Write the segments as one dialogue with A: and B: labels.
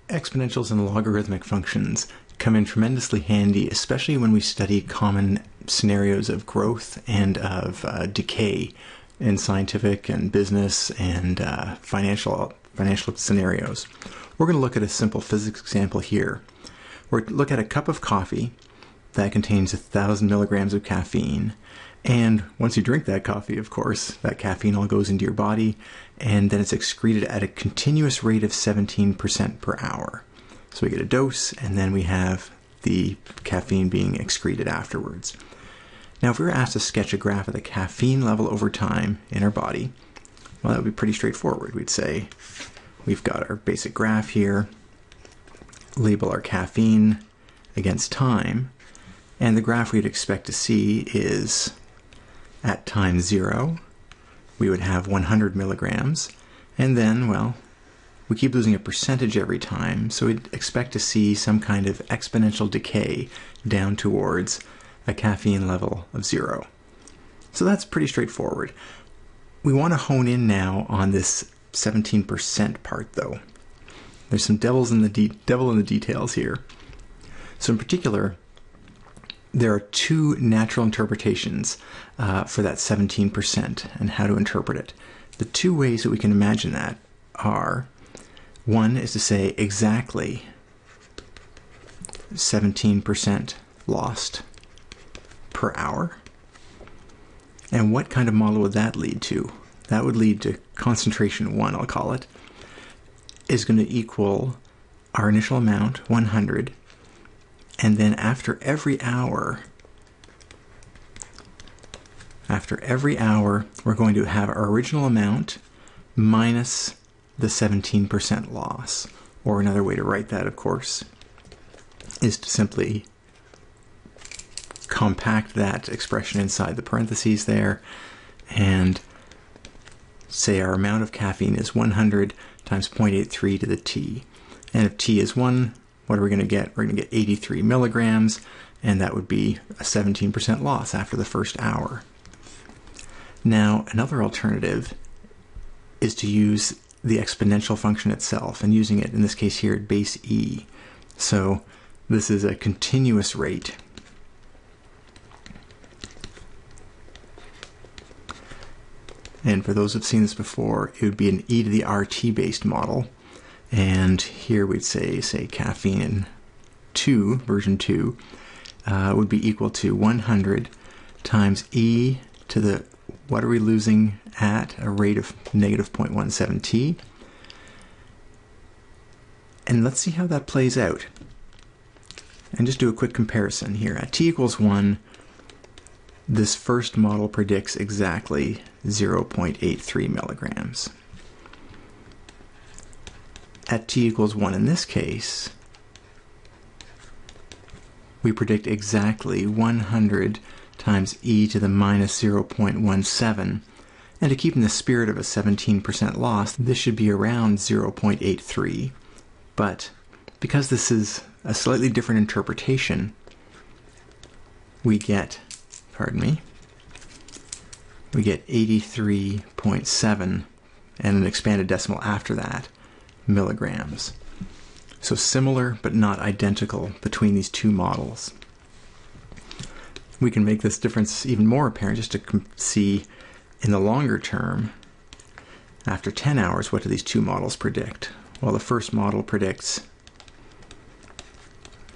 A: Exponentials and logarithmic functions come in tremendously handy, especially when we study common scenarios of growth and of decay in scientific and business and financial scenarios. We're going to look at a simple physics example here. We're going to look at a cup of coffee that contains 1,000 milligrams of caffeine. And once you drink that coffee, of course, that caffeine all goes into your body, and then it's excreted at a continuous rate of 17% per hour. So we get a dose, and then we have the caffeine being excreted afterwards. Now, if we were asked to sketch a graph of the caffeine level over time in our body, well, that would be pretty straightforward. We'd say we've got our basic graph here, label our caffeine against time, and the graph we'd expect to see is at time 0, we would have 100 milligrams, and then, well, we keep losing a percentage every time, so we'd expect to see some kind of exponential decay down towards a caffeine level of 0. So that's pretty straightforward. We want to hone in now on this 17% part, though. There's some devil in the details here. So in particular, there are two natural interpretations for that 17% and how to interpret it. The two ways that we can imagine that are, one is to say exactly 17% lost per hour. And what kind of model would that lead to? That would lead to concentration 1, I'll call it, is going to equal our initial amount, 100, and then after every hour, we're going to have our original amount minus the 17% loss. Or another way to write that, of course, is to simply compact that expression inside the parentheses there and say our amount of caffeine is 100 times 0.83 to the t. And if t is 1, what are we going to get? We're going to get 83 milligrams, and that would be a 17% loss after the first hour. Now, another alternative is to use the exponential function itself, and using it in this case here at base e. So this is a continuous rate. And for those who've seen this before, it would be an e to the RT based model. And here we'd say caffeine 2, version 2, would be equal to 100 times e to the, what are we losing at a rate of negative 0.17 t. And let's see how that plays out. And just do a quick comparison here. At t equals 1, this first model predicts exactly 0.83 milligrams. At t equals 1 in this case, we predict exactly 100 times e to the minus 0.17. And to keep in the spirit of a 17% loss, this should be around 0.83. But because this is a slightly different interpretation, we get, we get 83.7 and an expanded decimal after that milligrams. So similar but not identical between these two models. We can make this difference even more apparent just to see in the longer term, after 10 hours, what do these two models predict? Well, the first model predicts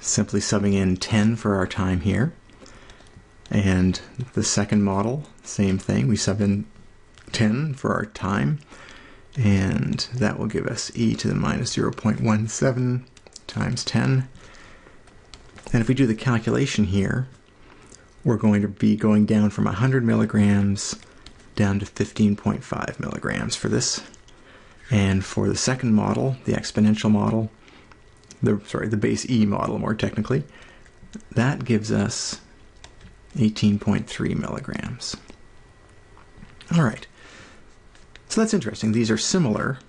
A: simply subbing in 10 for our time here. And the second model, same thing, we sub in 10 for our time. And that will give us e to the minus 0.17 times 10. And if we do the calculation here, we're going to be going down from 100 milligrams down to 15.5 milligrams for this. And for the second model, the exponential model, the base E model more technically, that gives us 18.3 milligrams. All right. So that's interesting. These are similar,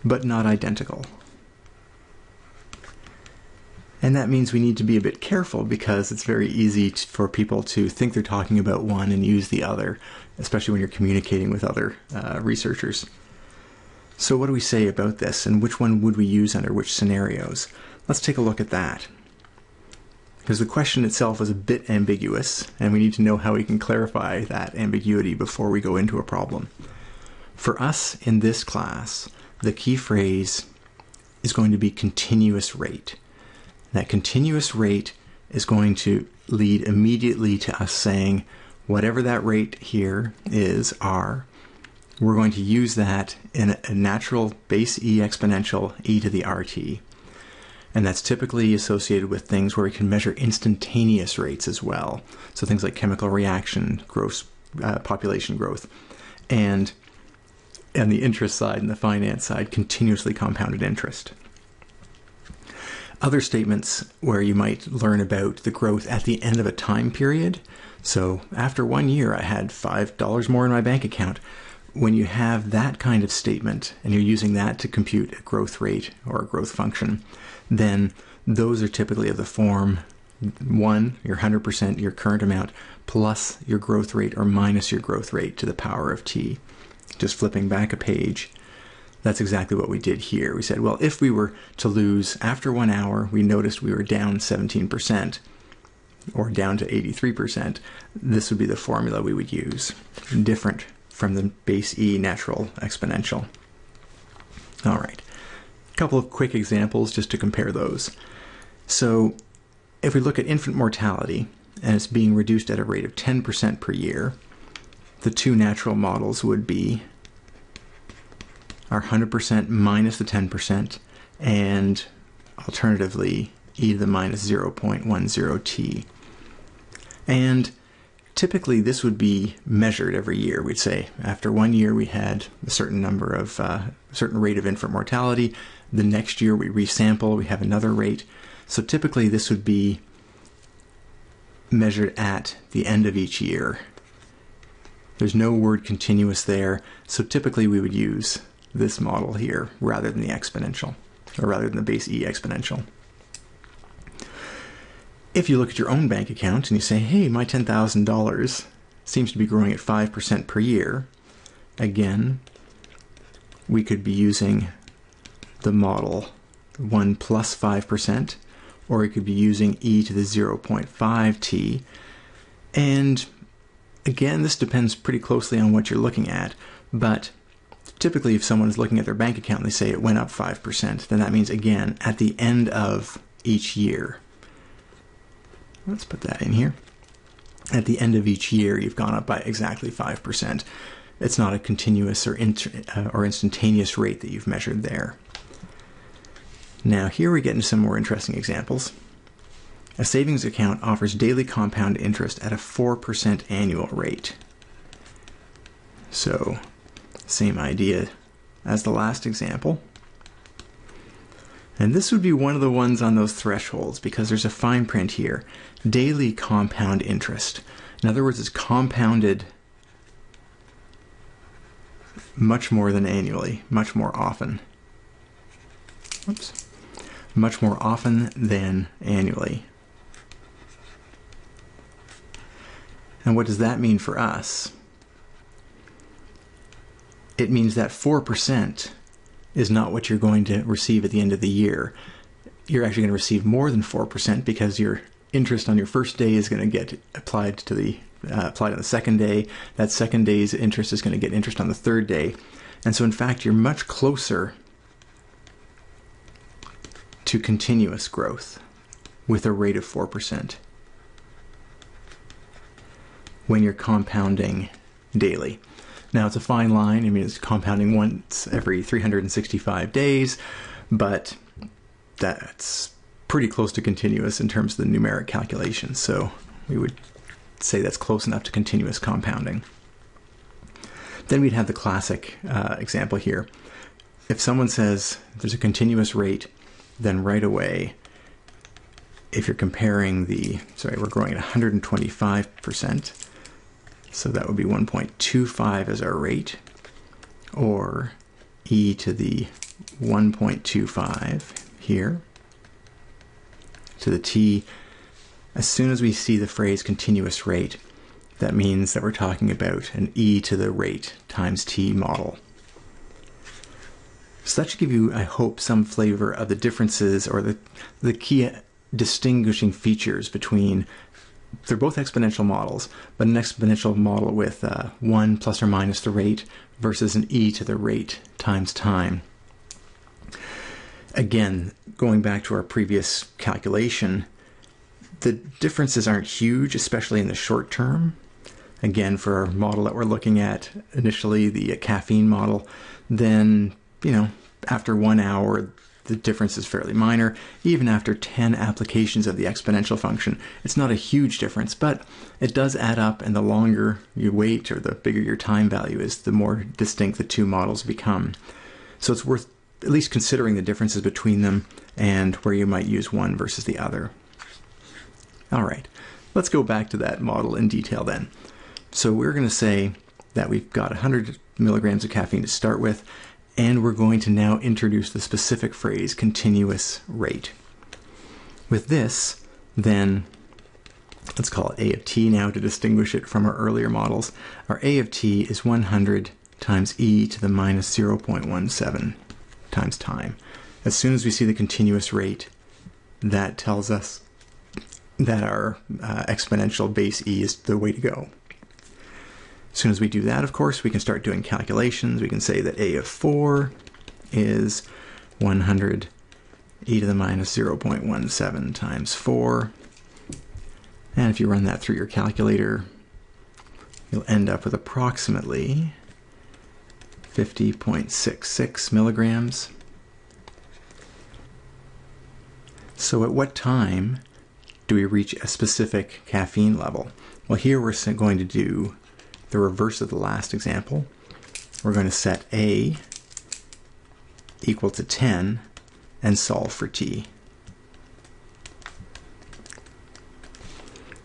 A: but not identical. And that means we need to be a bit careful because it's very easy for people to think they're talking about one and use the other, especially when you're communicating with other researchers. So what do we say about this, and which one would we use under which scenarios? Let's take a look at that. Because the question itself is a bit ambiguous, and we need to know how we can clarify that ambiguity before we go into a problem. For us in this class, the key phrase is going to be continuous rate. That continuous rate is going to lead immediately to us saying, whatever that rate here is, r, we're going to use that in a natural base e exponential e to the rt. And that's typically associated with things where we can measure instantaneous rates as well. So things like chemical reaction, gross population growth, and on the interest side and the finance side, continuously compounded interest. Other statements where you might learn about the growth at the end of a time period. So after 1 year, I had $5 more in my bank account. When you have that kind of statement and you're using that to compute a growth rate or a growth function, then those are typically of the form 1, your 100%, your current amount, plus your growth rate or minus your growth rate to the power of t. Just flipping back a page, that's exactly what we did here. We said, well, if we were to lose after 1 hour, we noticed we were down 17% or down to 83%. This would be the formula we would use, different from the base e natural exponential. All right, a couple of quick examples just to compare those. So if we look at infant mortality, and it's being reduced at a rate of 10% per year, the two natural models would be our 100% minus the 10%, and alternatively e to the minus 0.10t. And typically this would be measured every year. We'd say after 1 year we had a certain number of, certain rate of infant mortality. The next year we resample, we have another rate. So typically this would be measured at the end of each year. There's no word continuous there, so typically we would use this model here rather than the exponential, or rather than the base e exponential. If you look at your own bank account and you say, hey, my $10,000 seems to be growing at 5% per year, again, we could be using the model 1 plus 5%, or we could be using e to the 0.5t. And again, this depends pretty closely on what you're looking at, but typically if someone is looking at their bank account and they say it went up 5%, then that means, again, at the end of each year. Let's put that in here. At the end of each year, you've gone up by exactly 5%. It's not a continuous or instantaneous rate that you've measured there. Now here we get into some more interesting examples. A savings account offers daily compound interest at a 4% annual rate. So, same idea as the last example. And this would be one of the ones on those thresholds because there's a fine print here. Daily compound interest. In other words, it's compounded much more than annually, much more often. Oops. Much more often than annually. And what does that mean for us? It means that 4% is not what you're going to receive at the end of the year. You're actually going to receive more than 4% because your interest on your first day is going to get applied to the applied on the second day. That second day's interest is going to get interest on the third day. And so in fact, you're much closer to continuous growth with a rate of 4% when you're compounding daily. Now, it's a fine line. I mean, it's compounding once every 365 days, but that's pretty close to continuous in terms of the numeric calculation. So we would say that's close enough to continuous compounding. Then we'd have the classic example here. If someone says there's a continuous rate, then right away, if you're comparing we're growing at 125%, so that would be 1.25 as our rate, or e to the 1.25 here, to the t. As soon as we see the phrase continuous rate, that means that we're talking about an e to the rate times t model. So that should give you, I hope, some flavor of the differences or the key distinguishing features between, they're both exponential models, but an exponential model with 1 plus or minus the rate versus an e to the rate times time. Again, going back to our previous calculation, the differences aren't huge, especially in the short term. Again, for our model that we're looking at initially, the caffeine model, then, after 1 hour, the difference is fairly minor. Even after 10 applications of the exponential function, it's not a huge difference, but it does add up, and the longer you wait or the bigger your time value is, the more distinct the two models become. So it's worth at least considering the differences between them and where you might use one versus the other. All right, let's go back to that model in detail then. So we're going to say that we've got 100 milligrams of caffeine to start with, and we're going to now introduce the specific phrase continuous rate. With this, then, let's call it A of t now to distinguish it from our earlier models. Our A of t is 100 times e to the minus 0.17 times time. As soon as we see the continuous rate, that tells us that our exponential base e is the way to go. As soon as we do that, of course, we can start doing calculations. We can say that A of 4 is 100 e to the minus 0.17 times 4. And if you run that through your calculator, you'll end up with approximately 50.66 milligrams. So at what time do we reach a specific caffeine level? Well, here we're going to do the reverse of the last example. We're going to set A equal to 10 and solve for t.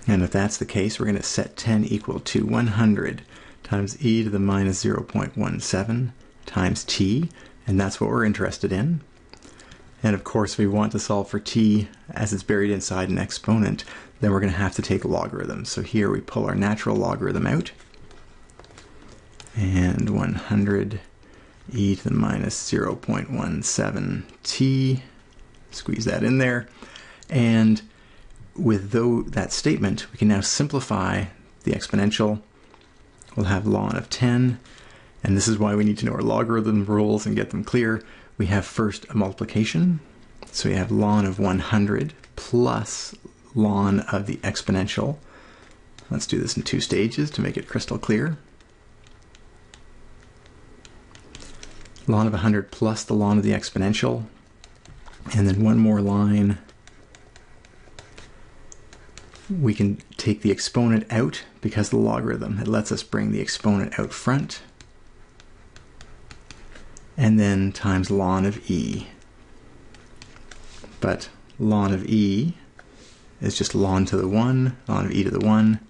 A: And if that's the case, we're going to set 10 equal to 100 times e to the minus 0.17 times t, and that's what we're interested in. And of course, we want to solve for t as it's buried inside an exponent, then we're going to have to take logarithms. So here we pull our natural logarithm out, and 100 e to the minus 0.17 t, squeeze that in there, and with that statement, we can now simplify the exponential. We'll have ln of 10, and this is why we need to know our logarithm rules and get them clear. We have first a multiplication, so we have ln of 100 plus ln of the exponential. Let's do this in 2 stages to make it crystal clear. Ln of 100 plus the ln of the exponential, and then one more line. We can take the exponent out because the logarithm, it lets us bring the exponent out front, and then times ln of e. But ln of e is just ln to the 1, ln of e to the 1,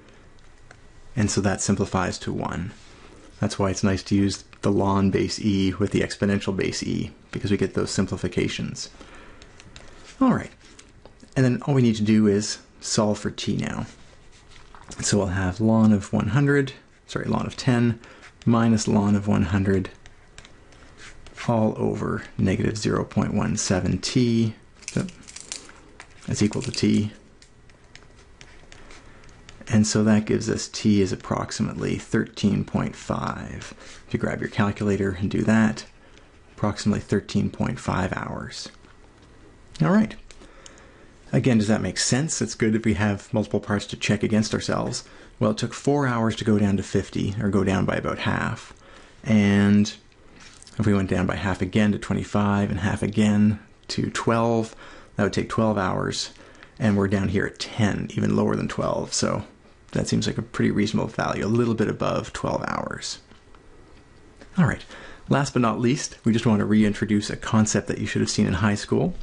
A: and so that simplifies to 1. That's why it's nice to use the ln base e with the exponential base e, because we get those simplifications. All right, and then all we need to do is solve for t now. So we'll have ln of 10 minus ln of 100 all over negative 0.17 t, that's equal to t. And so that gives us t is approximately 13.5. If you grab your calculator and do that, approximately 13.5 hours. All right. Again, does that make sense? It's good if we have multiple parts to check against ourselves. Well, it took 4 hours to go down to 50, or go down by about half. And if we went down by half again to 25 and half again to 12, that would take 12 hours. And we're down here at 10, even lower than 12. So that seems like a pretty reasonable value, a little bit above 12 hours. All right, last but not least, we just want to reintroduce a concept that you should have seen in high school,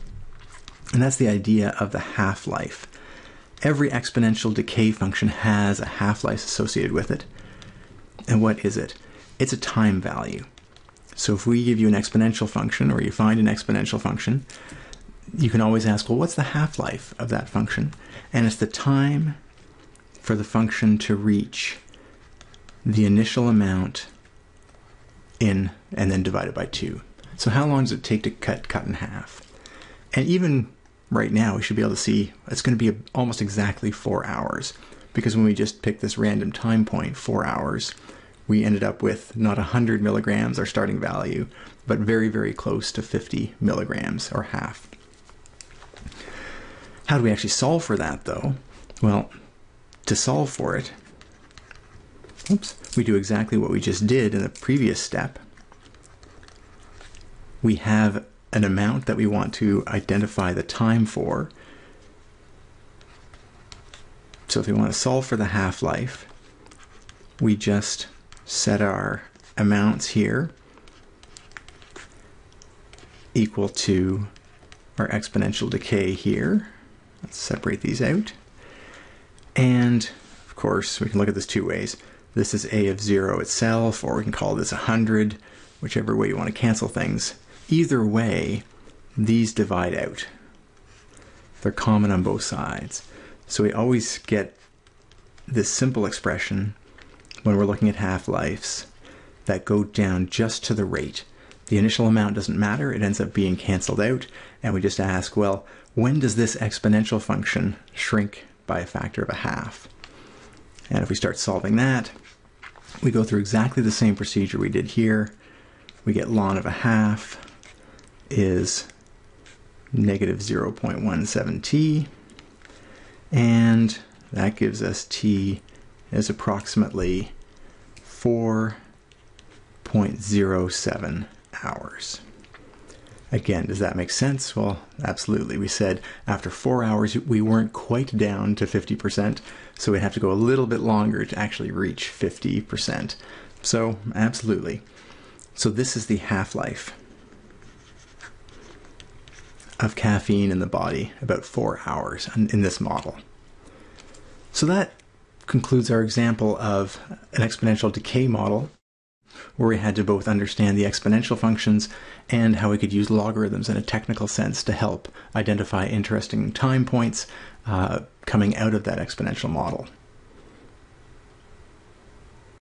A: and that's the idea of the half-life. Every exponential decay function has a half-life associated with it. And what is it? It's a time value. So if we give you an exponential function, or you find an exponential function, you can always ask, well, what's the half-life of that function? And it's the time for the function to reach the initial amount and then divide it by 2. So how long does it take to cut in half? And even right now, we should be able to see it's going to be almost exactly 4 hours, because when we just picked this random time point, 4 hours, we ended up with not 100 milligrams, our starting value, but very, very close to 50 milligrams, or half. How do we actually solve for that, though? Well, to solve for it, we do exactly what we just did in the previous step. We have an amount that we want to identify the time for. So if we want to solve for the half-life, we just set our amounts here equal to our exponential decay here. Let's separate these out. And of course, we can look at this two ways. This is a of 0 itself, or we can call this 100, whichever way you want to cancel things. Either way, these divide out. They're common on both sides. So we always get this simple expression when we're looking at half-lives that go down just to the rate. The initial amount doesn't matter, it ends up being canceled out, and we just ask, well, when does this exponential function shrink by a factor of a half? And if we start solving that, we go through exactly the same procedure we did here. We get ln of a half is negative 0.17 t, and that gives us t is approximately 4.07 hours. Again, does that make sense? Well, absolutely. We said after 4 hours we weren't quite down to 50%, so we'd have to go a little bit longer to actually reach 50%. So, absolutely. So this is the half-life of caffeine in the body, about 4 hours in this model. So that concludes our example of an exponential decay model, where we had to both understand the exponential functions and how we could use logarithms in a technical sense to help identify interesting time points coming out of that exponential model.